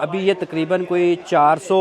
अभी ये तकरीबन कोई 400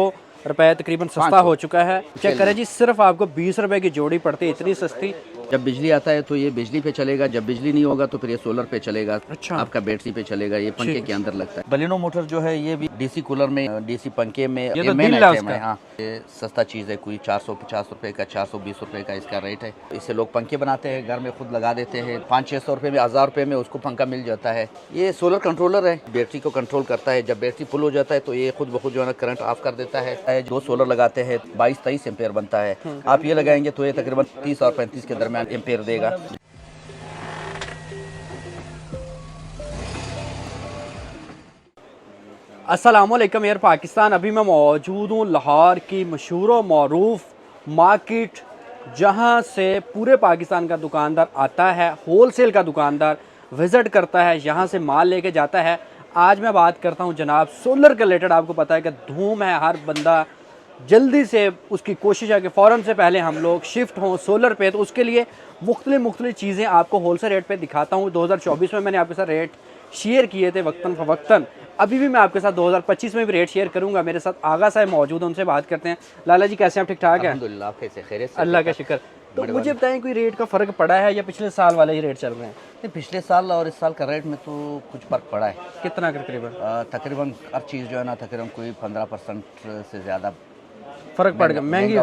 रुपए तकरीबन सस्ता हो चुका है। चेक करें जी, सिर्फ आपको 20 रुपए की जोड़ी पड़ती है, इतनी सस्ती। जब बिजली आता है तो ये बिजली पे चलेगा, जब बिजली नहीं होगा तो फिर ये सोलर पे चलेगा। अच्छा। आपका बैटरी पे चलेगा, ये पंखे के अंदर लगता है। बलिनो मोटर जो है ये भी डीसी कूलर में, डीसी पंखे में ये तो मेन दिल है आइटम उसका। है। हाँ, ये सस्ता चीज़ है, कोई 450 रुपए का, 420 रुपए का इसका रेट है। इससे लोग पंखे बनाते हैं, घर में खुद लगा देते हैं। 500-600 रुपए में, 1000 रुपए में उसको पंखा मिल जाता है। ये सोलर कंट्रोलर है, बैटरी को कंट्रोल करता है। जब बैटरी फुल हो जाता है तो ये खुद ब खुद जो है ना करंट ऑफ कर देता है। 2 सोलर लगाते हैं, 22-23 एम्पेयर बनता है। आप ये लगाएंगे तो ये तकरीबन 30 और 35 के दरमियान एम्पेयर देगा। अस्सलामुअलैकुम एयर पाकिस्तान। अभी मैं मौजूद हूँ लाहौर की मशहूर व मरूफ मार्केट, जहाँ से पूरे पाकिस्तान का दुकानदार आता है, होलसेल का दुकानदार विज़िट करता है, यहाँ से माल लेके जाता है। आज मैं बात करता हूँ जनाब सोलर के रिलेटेड। आपको पता है कि धूम है, हर बंदा जल्दी से उसकी कोशिश है कि फ़ौरन से पहले हम लोग शिफ्ट हों सोलर पे। तो उसके लिए मुख्तलिफ़ चीज़ें आपको होलसेल रेट पे दिखाता हूँ। 2024 में मैंने आपके साथ रेट शेयर किए थे वक्तन फ़वक्तन, अभी भी मैं आपके साथ 2025 में भी रेट शेयर करूंगा। मेरे साथ आगा साहब मौजूद हैं, उनसे बात करते हैं। लाला जी कैसे हैं, आप ठीक ठाक हैं? अल्हम्दुलिल्लाह, आप कैसे? खैरियत से? अल्लाह का शुक्र। तो मुझे बताएं, कोई रेट का फ़र्क पड़ा है या पिछले साल वाले ही रेट चल रहे हैं? नहीं, पिछले साल और इस साल का रेट में तो कुछ फर्क पड़ा है। कितना तकरीबन? तकरीबन हर चीज़ जो है ना तकरीबन कोई 15% से ज़्यादा फ़र्क पड़ गया, महंगी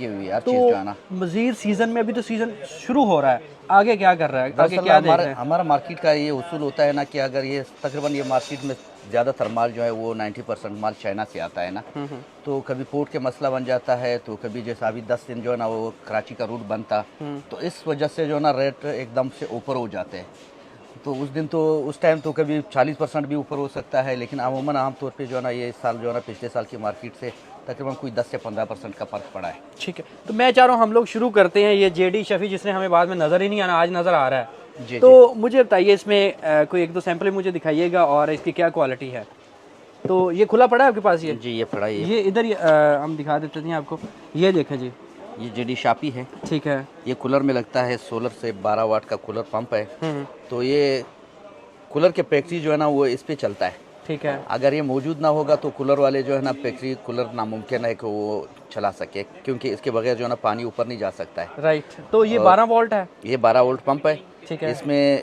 हुई हर चीज़ जो है ना। तो मज़ीद सीज़न में, अभी तो सीज़न शुरू हो रहा है, आगे क्या कर रहा है, आगे क्या देख रहे हैं? हमारा मार्केट का ये उसूल होता है ना कि अगर ये तकरीबन ये मार्केट में ज़्यादातर माल जो है वो 90% माल चाइना से आता है ना। तो कभी पोर्ट के मसला बन जाता है, तो कभी जैसा अभी 10 दिन जो है ना वो कराची का रूट बनता, तो इस वजह से जो है ना रेट एकदम से ऊपर हो जाते हैं। तो उस दिन तो उस टाइम तो कभी 40% भी ऊपर हो सकता है, लेकिन अमूमन आमतौर पे जो है ना ये इस साल जो है ना पिछले साल की मार्केट से तकरीबन कोई 10 से 15% का फ़र्क पड़ा है। ठीक है, तो मैं चाह रहा हूँ हम लोग शुरू करते हैं। ये जेडी शफी जिसने हमें बाद में नज़र ही नहीं आना, आज नज़र आ रहा है जी। तो मुझे बताइए, इसमें कोई 1-2 सैंपल मुझे दिखाइएगा और इसकी क्या क्वालिटी है। तो ये खुला पड़ा है आपके पास? जी, ये पड़ा है। ये इधर हम दिखा देते थे आपको, ये देखें जी, ये जेडी शापी है। ठीक है। ये कूलर में लगता है, सोलर से 12 वाट का कूलर पंप है। तो ये कूलर के फैक्ट्री जो है ना वो इस पे चलता है। ठीक है। अगर ये मौजूद ना होगा तो कूलर वाले जो है ना फैक्ट्री कूलर नामुमकिन है कि वो चला सके, क्योंकि इसके बगैर जो है ना पानी ऊपर नहीं जा सकता है। राइट, तो ये 12 वोल्ट है? ये 12 वोल्ट पंप है। ठीक है। इसमें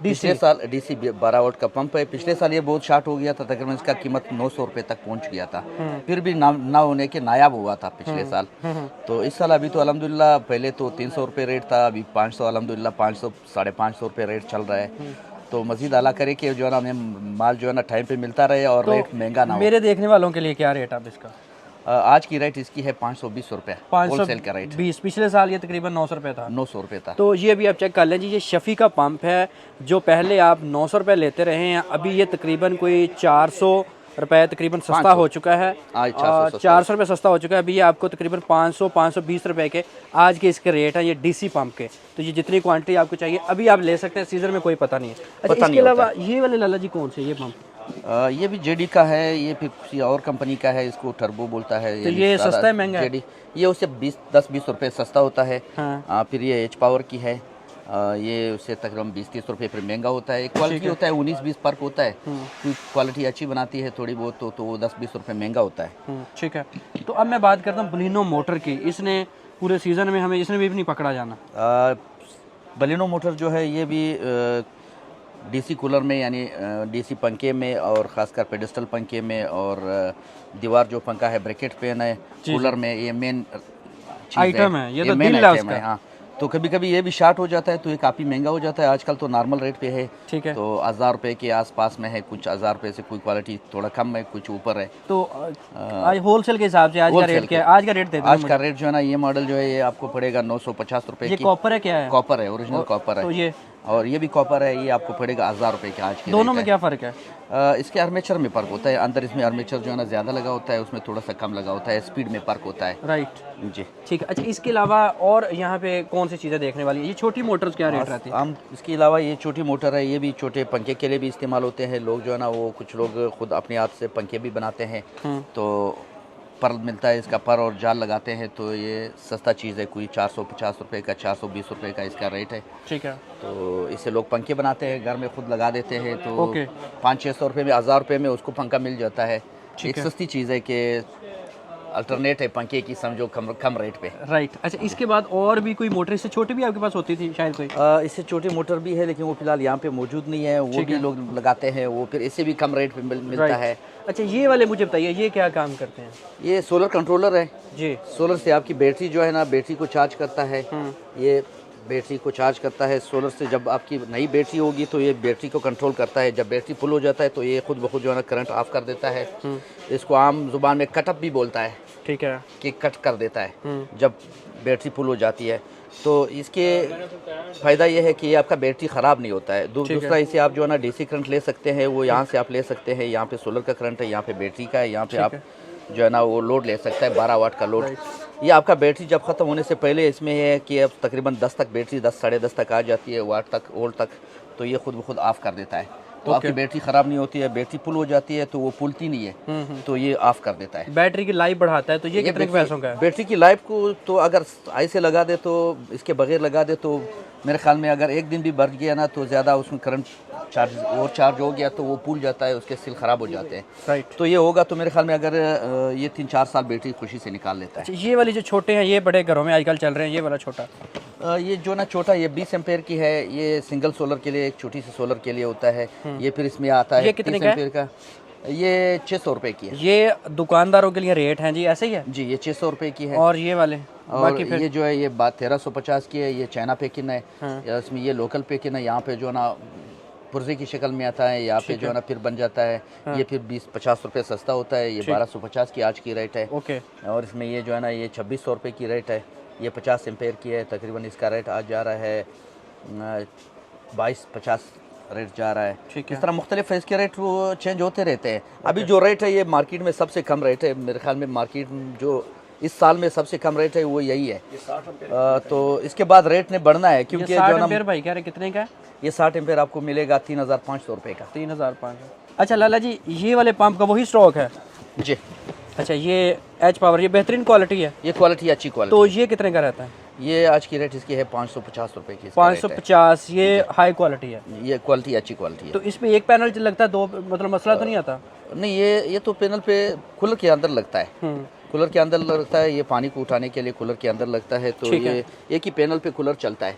पिछले साल डीसी 12 वोल्ट का पंप है। पिछले साल ये बहुत शार्ट हो गया था, तकरीबन इसका कीमत 900 रुपये तक पहुंच गया था। फिर भी ना होने के नायाब हुआ था पिछले साल। तो इस साल अभी तो अल्हम्दुलिल्लाह, पहले तो 300 रुपये रेट था, अभी 500, अल्हम्दुलिल्लाह 500 550 रुपये रेट चल रहा है। तो मजीद आला करे कि जो है ना हमें माल जो है ना टाइम पे मिलता रहे और तो रेट महंगा ना हो। मेरे देखने वालों के लिए क्या रेट आप इसका? आज की रेट इसकी है 520 रुपये, होलसेल का रेट। 520। पिछले साल ये तकरीबन 900 रुपये था। 900 रुपये था। तो ये भी आप चेक कर लें जी, ये शफ़ी का पंप है जो पहले आप 900 रुपये लेते रहे हैं, अभी ये तकरीबन कोई 400 रुपये तकरीबन सस्ता हो चुका है। आज 400 रुपये सस्ता हो चुका है। अभी ये आपको तकरीबन 520 रुपये के आज के इसके रेट हैं, ये डीसी पंप के। तो ये जितनी क्वांटिटी आपको चाहिए अभी आप ले सकते हैं, सीज़न में कोई पता नहीं है। अच्छा, इसके अलावा ये वाले लाला जी कौन से ये पंप? ये भी जेडी का है, ये फिर किसी और कंपनी का है, इसको टर्बो बोलता है। तो ये सस्ता है महंगा है? जेडी ये उससे 10-20 रुपये सस्ता होता है। हाँ। फिर ये एच पावर की है, ये उससे तकरीबन 20-30 रुपये फिर महंगा होता है। क्वालिटी होता है 19-20 फर्क होता है। कोई क्वालिटी अच्छी बनाती है थोड़ी बहुत तो वो 10-20 रुपये महंगा होता है। ठीक है। तो अब मैं बात करता हूँ बलिनो मोटर की। इसने पूरे सीज़न में हमें इसने भी नहीं पकड़ा जाना। बलिनो मोटर जो है ये भी डीसी कूलर में, यानी डीसी पंखे में, और ख़ासकर पेडिस्टल पंखे में, और दीवार जो पंखा है ब्रैकेट पेन है कूलर में, ये मेन आइटम है। ये तो मेन दिल है आइटम है। हाँ, तो कभी कभी ये भी शार्ट हो जाता है तो ये काफ़ी महंगा हो जाता है। आजकल तो नॉर्मल रेट पे है। ठीक है। तो 1000 रुपये के आसपास में है, कुछ 1000 रुपये से कोई क्वालिटी थोड़ा कम है, कुछ ऊपर है। तो आज होलसेल के हिसाब से आज का रेट क्या है? आज का रेट दे दो। आज का रेट जो है ना, ये मॉडल जो है ये आपको पड़ेगा 950 रुपये की। ये कॉपर है क्या है? कॉपर है, ओरिजिनल कॉपर है। तो ये और ये भी कॉपर है, ये आपको पड़ेगा 1000 रुपये के आज के। दोनों में क्या फ़र्क है? इसके आर्मेचर में फ़र्क होता है। अंदर इसमें आर्मेचर जो है ना ज़्यादा लगा होता है, उसमें थोड़ा सा कम लगा होता है, स्पीड में फ़र्क होता है। राइट जी, ठीक है। अच्छा, इसके अलावा और यहाँ पे कौन सी चीज़ें देखने वाली है? ये छोटी मोटर्स क्या रेट रहती है? हम इसके अलावा ये छोटी मोटर है, ये भी छोटे पंखे के लिए भी इस्तेमाल होते हैं। लोग जो है ना वो कुछ लोग खुद अपने हाथ से पंखे भी बनाते हैं। तो पर मिलता है इसका पर और जाल लगाते हैं, तो ये सस्ता चीज़ है। कोई 450 रुपये का, 420 रुपये का इसका रेट है। ठीक है। तो इससे लोग पंखे बनाते हैं, घर में खुद लगा देते हैं। तो ओके। 500-600 रुपये में, 1000 रुपये में उसको पंखा मिल जाता है। एक सस्ती चीज़ है कि अल्टरनेट है पंखे की, समझो कम रेट पे। राइट। अच्छा, इसके बाद और भी कोई मोटर इससे छोटी भी आपके पास होती थी शायद कोई? इससे छोटी मोटर भी है लेकिन वो फिलहाल यहाँ पे मौजूद नहीं है, वो भी लोग लगाते हैं, वो फिर इससे भी कम रेट पे मिलता है। अच्छा, ये वाले मुझे बताइए, ये क्या काम करते हैं? ये सोलर कंट्रोलर है जी। सोलर से आपकी बैटरी जो है ना, बैटरी को चार्ज करता है। ये बैटरी को चार्ज करता है सोलर से। जब आपकी नई बैटरी होगी तो ये बैटरी को कंट्रोल करता है। जब बैटरी फुल हो जाता है तो ये खुद ब खुद जो है ना करंट ऑफ कर देता है। इसको आम जुबान में कटअप भी बोलता है, ठीक है, कि कट कर देता है जब बैटरी फुल हो जाती है। तो इसके फ़ायदा ये है कि ये आपका बैटरी ख़राब नहीं होता है। दूसरा, इसे आप जो है ना डीसी करंट ले सकते हैं, वो यहाँ से आप ले सकते हैं। यहाँ पे सोलर का करंट है, यहाँ पे बैटरी का है, यहाँ पे आप जो है ना वो लोड ले सकता है, 12 वाट का लोड। ये आपका बैटरी जब ख़त्म होने से पहले इसमें है कि अब तकरीबन 10 तक बैटरी 10 साढ़े 10 तक आ जाती है, वाट तक, वोल्ट तक, तो ये खुद ब खुद ऑफ़ कर देता है। तो आपकी बैटरी ख़राब नहीं होती है। बैटरी फुल हो जाती है तो वो पुलती नहीं है, तो ये ऑफ़ कर देता है। बैटरी की लाइफ बढ़ाता है। तो ये कितने पैसों का है? बैटरी की लाइफ को तो अगर ऐसे लगा दे, तो इसके बगैर लगा दे, तो मेरे ख्याल में अगर एक दिन भी बढ़ गया ना तो ज़्यादा उसमें करंट चार्ज हो गया तो वो पुल जाता है, उसके सेल ख़राब हो जाते हैं। राइट। तो ये होगा तो मेरे ख्याल में अगर ये 3-4 साल बैटरी खुशी से निकाल लेता है। अच्छा, ये वाली जो छोटे हैं, ये बड़े घरों में आजकल चल रहे हैं, ये वाला छोटा? ये जो ना छोटा, ये 20 एम्पेयर की है। ये सिंगल सोलर के लिए, एक छोटी सी सोलर के लिए होता है। ये फिर इसमें आता है ये कितने 30 एम्पेयर का। ये 600 रुपये की है। ये दुकानदारों के लिए रेट हैं जी, ऐसे ही है जी, ये 600 रुपये की है। और ये वाले और बाकी फिर ये जो है ये बात 1350 की है। ये चाइना पेकिन है। इसमें ये लोकल पेकिन है। यहाँ पे जो ना पुर्जे की शक्ल में आता है, यहाँ पे जो है ना फिर बन जाता है। ये फिर 20-50 रुपये सस्ता होता है। ये 1250 की आज की रेट है। ओके। और इसमें ये जो है ना ये 2600 रुपये की रेट है। ये 50 एम्पेयर की है। तकरीबन इसका रेट आज जा रहा है 2250 रेट जा रहा है। इस तरह मुख्तलिफ है, इसके रेट वो चेंज होते रहते हैं। अभी जो रेट है ये मार्केट में सबसे कम रेट है मेरे ख्याल में। मार्केट जो इस साल में सबसे कम रेट है वो यही है। तो इसके बाद रेट ने बढ़ना है, क्योंकि जो ना भाई कह रहे कितने का है? ये 60 एम्पेयर आपको मिलेगा 3500 रुपये का। 3500। अच्छा लाला जी, ये वाले पंप का वही स्टॉक है? जी। अच्छा, ये एच पावर, ये बेहतरीन क्वालिटी है? ये क्वालिटी अच्छी क्वालिटी। तो ये कितने का रहता है? ये आज की रेट इसकी है 550 रुपये की। 550। ये हाई क्वालिटी है? ये क्वालिटी अच्छी क्वालिटी है। तो इसमें एक पैनल लगता है, दो मतलब मसला तो नहीं आता? नहीं, ये तो पैनल पे कूलर के अंदर लगता है। कूलर के अंदर लगता है। ये पानी को उठाने के लिए कूलर के अंदर लगता है। तो ये एक ही पैनल पे कूलर चलता है।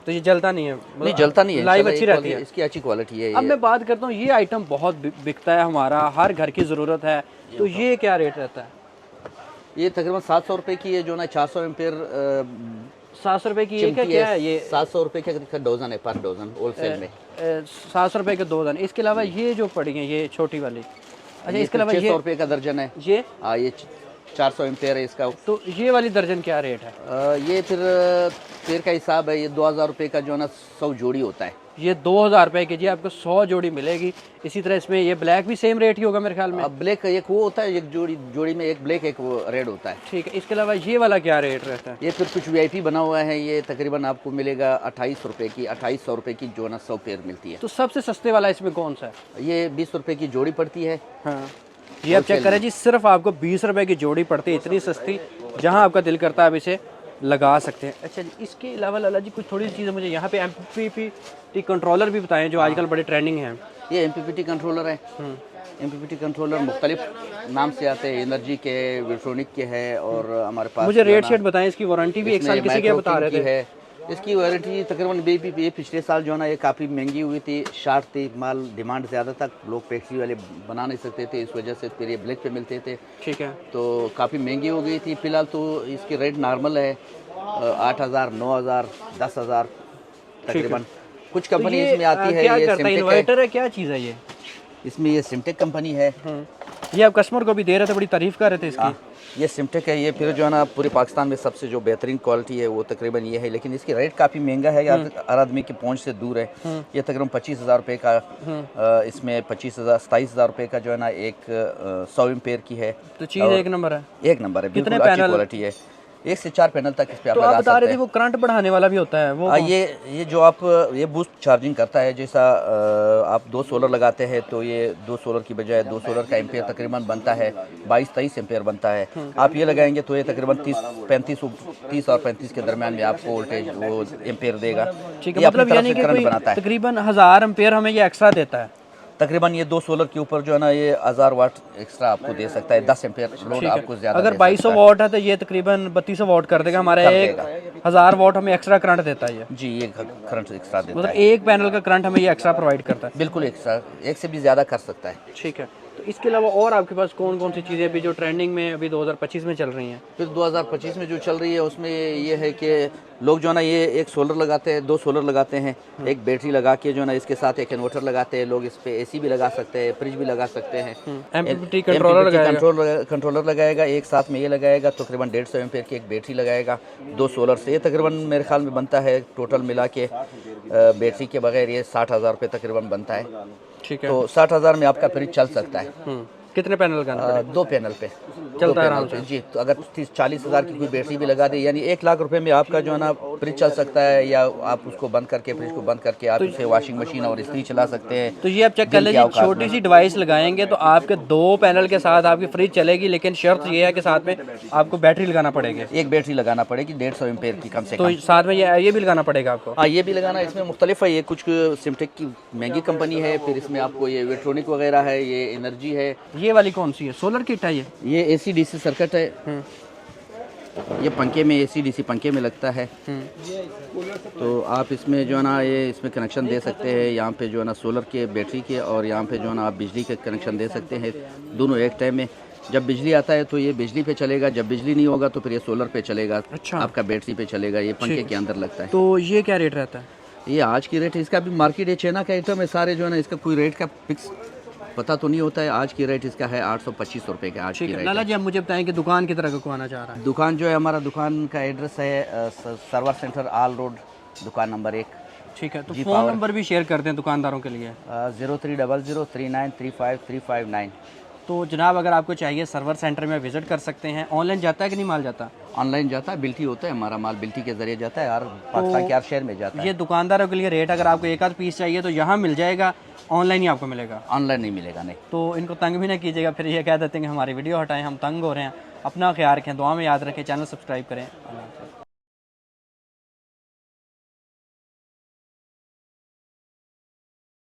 तो ये जलता नहीं है? नहीं, जलता नहीं है। लाइव अच्छी रहती है, इसकी अच्छी क्वालिटी है। अब मैं बात करता हूँ, ये आइटम बहुत बिकता है, हमारा हर घर की ज़रूरत है, तो ये क्या रेट रहता है? ये तकरीबन 700 रुपये की है, जो ना 400 एम्पेयर 700 रुपये की? ये क्या है? ये 700 रुपये का डोजन है, पर डोजन होलसेल में 700 रुपये के 2 डजन। इसके अलावा ये जो पड़ी है ये छोटी वाली, अच्छा इसके अलावा 600 रुपये का दर्जन है। ये 400 एम्पेयर है इसका। तो ये वाली दर्जन क्या रेट है? ये फिर पेड़ का हिसाब है। ये 2000 रुपये का जो है ना 100 जोड़ी होता है। ये 2000 रुपये की जी आपको 100 जोड़ी मिलेगी। इसी तरह इसमें ये ब्लैक भी सेम रेट ही होगा मेरे ख्याल में? अब ब्लैक एक वो होता है, एक जोड़ी में एक ब्लैक एक वो रेड होता है। ठीक है। इसके अलावा ये वाला क्या रेट रहता है? ये फिर कुछ VIP बना हुआ है। ये तकरीबन आपको मिलेगा 28 रुपये की, 2800 रुपये की जो ना 100 पेयर मिलती है। तो सबसे सस्ते वाला इसमें कौन सा है? ये 20 रुपये की जोड़ी पड़ती है। हाँ, ये आप चेक करें जी, सिर्फ आपको 20 रुपए की जोड़ी पड़ती है, इतनी सस्ती, जहां आपका दिल करता है आप इसे लगा सकते हैं। अच्छा जी, इसके अलावा लाला जी कुछ थोड़ी चीज़ें मुझे यहाँ पे MPPT कंट्रोलर भी बताएं जो आजकल बड़े ट्रेंडिंग हैं। ये MPPT कंट्रोलर है। MPPT कंट्रोलर मुख्तलिफ नाम से आते हैं, एनर्जी के, विल्ट्रॉनिक के है, और हमारे पास मुझे रेट शेट बताएं। इसकी वारंटी भी 1 साल किसी के बता रहे थे? इसकी वारंटी तकरीबन ये पिछले साल जो है ना ये काफ़ी महंगी हुई थी, शार्ट थी, माल डिमांड ज़्यादा था, लोग फैक्ट्री वाले बना नहीं सकते थे, इस वजह से फिर ये ब्लैक पे मिलते थे। ठीक है। तो काफ़ी महंगी हो गई थी। फिलहाल तो इसकी रेट नॉर्मल है 8000, 9000, 10000 तकरीबन। कुछ कंपनी इसमें आती है। क्या ये करता है? इन्वर्टर है, क्या चीज़ है ये? इसमें ये सिमटेक कंपनी है। ये आप कस्टमर को भी दे रहे थे, बड़ी तारीफ कर रहे थे इसकी। ये सिमटेक है। ये फिर जो है ना पूरे पाकिस्तान में सबसे जो बेहतरीन क्वालिटी है वो तकरीबन ये है, लेकिन इसकी रेट काफ़ी महंगा है, हर आदमी की पहुंच से दूर है। ये तकरीबन 25,000 रुपये का, इसमें 27,000 रुपये का जो है ना एक 100 एम्पेयर की है। तो चीज़ एक नंबर है, एक नंबर है, बिल्कुल अच्छी क्वालिटी है। 1 से 4 पैनल तक इस पे आप लगा सकते हैं। बता रहे थे वो करंट बढ़ाने वाला भी होता है वो? ये जो आप ये बूस्ट चार्जिंग करता है। जैसा आप 2 सोलर लगाते हैं तो ये 2 सोलर की बजाय 2 सोलर का एम्पेयर तकरीबन बनता है 22-23 एम्पेयर बनता है। आप ये लगाएंगे तो ये तकरीबन 30 और 35 के दरमियान में आपको वोल्टेज वो एम्पेयर देगा। ठीक है, मतलब यानी कि कोई तकरीबन 1000 एम्पेयर हमें ये एक्स्ट्रा देता है? तकरीबन ये 2 सोलर के ऊपर जो है ना ये 1000 वाट एक्स्ट्रा आपको दे सकता है, 10 एम्पेयर लोड ठीक आपको है। ज़्यादा अगर दे 2200 सकता है। वॉट है तो ये तकरीबन 3200 वॉट कर देगा हमारा, कर एक 1000 वॉट हमें एक्स्ट्रा करंट देता है ये। जी, ये करंट एक्स्ट्रा देता मतलब है, एक पैनल का करंट हमें ये एक्स्ट्रा प्रोवाइड करता है। बिल्कुल एक्स्ट्रा, एक से भी ज़्यादा कर सकता है। ठीक है। तो इसके अलावा और आपके पास कौन कौन सी चीज़ें अभी जो ट्रेंडिंग में अभी 2025 में चल रही हैं? फिर 2025 में जो चल रही है उसमें ये है कि लोग जो है ना ये एक सोलर लगाते हैं, 2 सोलर लगाते हैं, एक बैटरी लगा के जो है ना इसके साथ एक इन्वर्टर लगाते हैं, लोग इस पे एसी भी लगा सकते हैं, फ्रिज भी लगा सकते हैं, MPPT कंट्रोलर लगाएगा। कंट्रोलर लगाएगा, एक साथ में ये लगाएगा, तकरीबन 150 एम्पेयर की एक बैटरी लगाएगा, 2 सोलर से ये तकरीबन मेरे ख्याल में बनता है टोटल मिला के बैटरी के बगैर ये 60,000 रुपये तकरीबन बनता है। ठीक है। तो 60,000 में आपका फ्रिज चल सकता है। कितने पैनल का? 2 पैनल पे चलता है दो आराम पैनल पे, जी। तो अगर 40,000 की कोई बैटरी भी लगा दे, यानी 1 लाख रुपए में आपका जो है ना फ्रिज चल सकता है, या आप उसको बंद करके फ्रिज को बंद करके आप उसे वॉशिंग मशीन और इस्त्री चला सकते हैं। तो ये आप चेक कर लीजिए, छोटी सी डिवाइस लगाएंगे तो आपके 2 पैनल के साथ आपकी फ्रिज चलेगी, लेकिन शर्त ये है कि साथ में आपको बैटरी लगाना पड़ेगी। एक बैटरी लगाना पड़ेगी 150 एम्पेयर की कम से तो कम। साथ में ये भी लगाना पड़ेगा आपको। हाँ, ये भी लगाना, इसमें मुख्तलिफ है, ये कुछ सिमटेक की महंगी कंपनी है, फिर इसमें आपको ये इलेक्ट्रॉनिक वगैरह है, ये एनर्जी है। ये वाली कौन सी है? सोलर किट है ये AC DC सर्किट है, ये पंखे में AC DC पंखे में लगता है। तो आप इसमें जो है ना ये इसमें कनेक्शन दे सकते हैं, यहाँ पे जो है ना सोलर के, बैटरी के, और यहाँ पे जो है ना आप बिजली के कनेक्शन दे सकते हैं, दोनों एक टाइम में। जब बिजली आता है तो ये बिजली पे चलेगा, जब बिजली नहीं होगा तो फिर ये सोलर पे चलेगा। अच्छा। आपका बैटरी पे चलेगा, ये पंखे के अंदर लगता है। तो ये क्या रेट रहता है? ये आज की रेट है इसका, भी मार्केट है, चाइना का आइटम है सारे जो है ना, इसका कोई रेट का फिक्स पता तो नहीं होता है। आज की रेट इसका है 825 रुपये का आज की ठीक है। रेट लाला है। जी, आप मुझे बताएं कि दुकान की तरह को आना चाह रहा है। दुकान जो है हमारा दुकान का एड्रेस है सर्वर सेंटर आल रोड, दुकान नंबर 1। ठीक है। तो जी, फ़ोन पावर। नंबर भी शेयर कर दें दुकानदारों के लिए। 03003935 तो जनाब, अगर आपको चाहिए सर्वर सेंटर में विज़िट कर सकते हैं। ऑनलाइन जाता है कि नहीं माल जाता? ऑनलाइन जाता है, बिल्टी होता है, हमारा माल बिल्टी के जरिए जाता है, हर पाकिस्तान के हर शहर में जाता है। ये दुकानदारों के लिए रेट, अगर आपको एक आध पीस चाहिए तो यहाँ मिल जाएगा, ऑनलाइन ही आपको मिलेगा। ऑनलाइन नहीं मिलेगा, नहीं। तो इनको तंग भी ना कीजिएगा, फिर ये कह देते हैं कि हमारी वीडियो हटाएं, हम तंग हो रहे हैं। अपना ख्याल रखें, दुआ में याद रखें, चैनल सब्सक्राइब करें। अल्लाह हाफ़िज़।